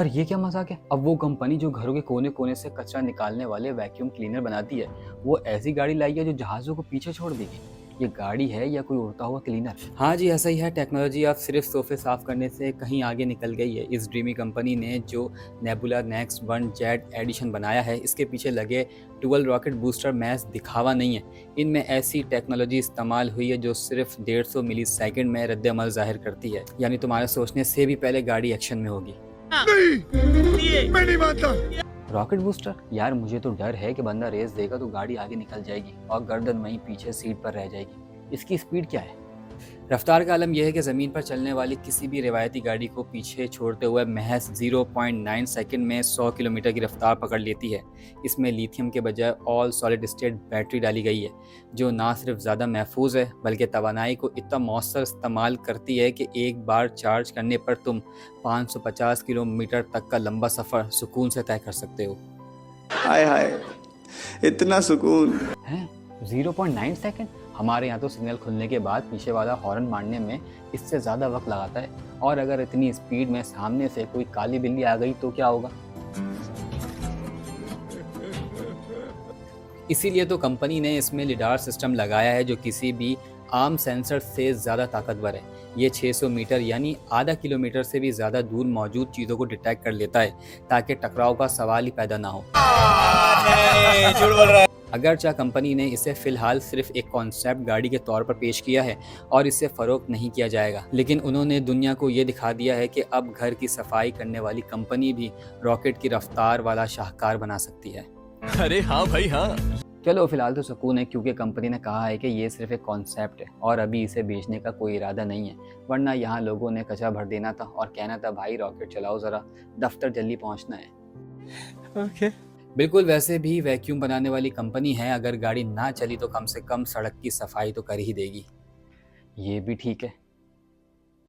पर ये क्या मजाक है। अब वो कंपनी जो घरों के कोने कोने से कचरा निकालने वाले वैक्यूम क्लीनर बनाती है, वो ऐसी गाड़ी लाई है जो जहाज़ों को पीछे छोड़ देगी। ये गाड़ी है या कोई उड़ता हुआ क्लीनर? हाँ जी, ऐसा ही है। टेक्नोलॉजी अब सिर्फ सोफे साफ करने से कहीं आगे निकल गई है। इस ड्रीमी कंपनी ने जो Nebula Next One Jet Edition बनाया है, इसके पीछे लगे डुअल रॉकेट बूस्टर महज दिखावा नहीं है। इनमें ऐसी टेक्नोलॉजी इस्तेमाल हुई है जो सिर्फ 150 मिली सेकेंड में रद्द-ए-अमल जाहिर करती है। यानी तुम्हारे सोचने से भी पहले गाड़ी एक्शन में होगी। नहीं, मैं नहीं मानता। Rocket booster? यार मुझे तो डर है कि बंदा रेस देगा तो गाड़ी आगे निकल जाएगी और गर्दन वहीं पीछे सीट पर रह जाएगी। इसकी स्पीड क्या है? रफ्तार का आलम यह है कि ज़मीन पर चलने वाली किसी भी रिवायती गाड़ी को पीछे छोड़ते हुए महज 0.9 सेकंड में 100 किलोमीटर की रफ्तार पकड़ लेती है। इसमें लिथियम के बजाय ऑल सॉलिड स्टेट बैटरी डाली गई है, जो ना सिर्फ ज़्यादा महफूज है बल्कि तवानाई को इतना मौसर इस्तेमाल करती है कि एक बार चार्ज करने पर तुम 550 किलोमीटर तक का लंबा सफ़र सुकून से तय कर सकते हो। हाय हाय, इतना सुकून हैं? 0.9 सेकंड? हमारे यहाँ तो सिग्नल खुलने के बाद पीछे वाला हॉर्न मारने में इससे ज़्यादा वक्त लगाता है। और अगर इतनी स्पीड में सामने से कोई काली बिल्ली आ गई तो क्या होगा? इसीलिए तो कंपनी ने इसमें लिडार सिस्टम लगाया है जो किसी भी आम सेंसर से ज़्यादा ताकतवर है। ये 600 मीटर यानी आधा किलोमीटर से भी ज़्यादा दूर मौजूद चीज़ों को डिटेक्ट कर लेता है ताकि टकराव का सवाल ही पैदा ना हो। अगरचे कंपनी ने इसे फिलहाल सिर्फ एक कॉन्सेप्ट गाड़ी के तौर पर पेश किया है और इसे फरोख्त नहीं किया जाएगा, लेकिन उन्होंने दुनिया को ये दिखा दिया है कि अब घर की सफाई करने वाली कंपनी भी रॉकेट की रफ्तार वाला शाहकार बना सकती है। अरे हाँ भाई हाँ। चलो फिलहाल तो सुकून है क्योंकि कंपनी ने कहा है कि ये सिर्फ एक कॉन्सेप्ट है और अभी इसे बेचने का कोई इरादा नहीं है, वरना यहाँ लोगों ने कचरा भर देना था और कहना था भाई रॉकेट चलाओ ज़रा, दफ्तर जल्दी पहुँचना है। ओके। बिल्कुल वैसे भी वैक्यूम बनाने वाली कंपनी है, अगर गाड़ी ना चली तो कम से कम सड़क की सफाई तो कर ही देगी। ये भी ठीक है।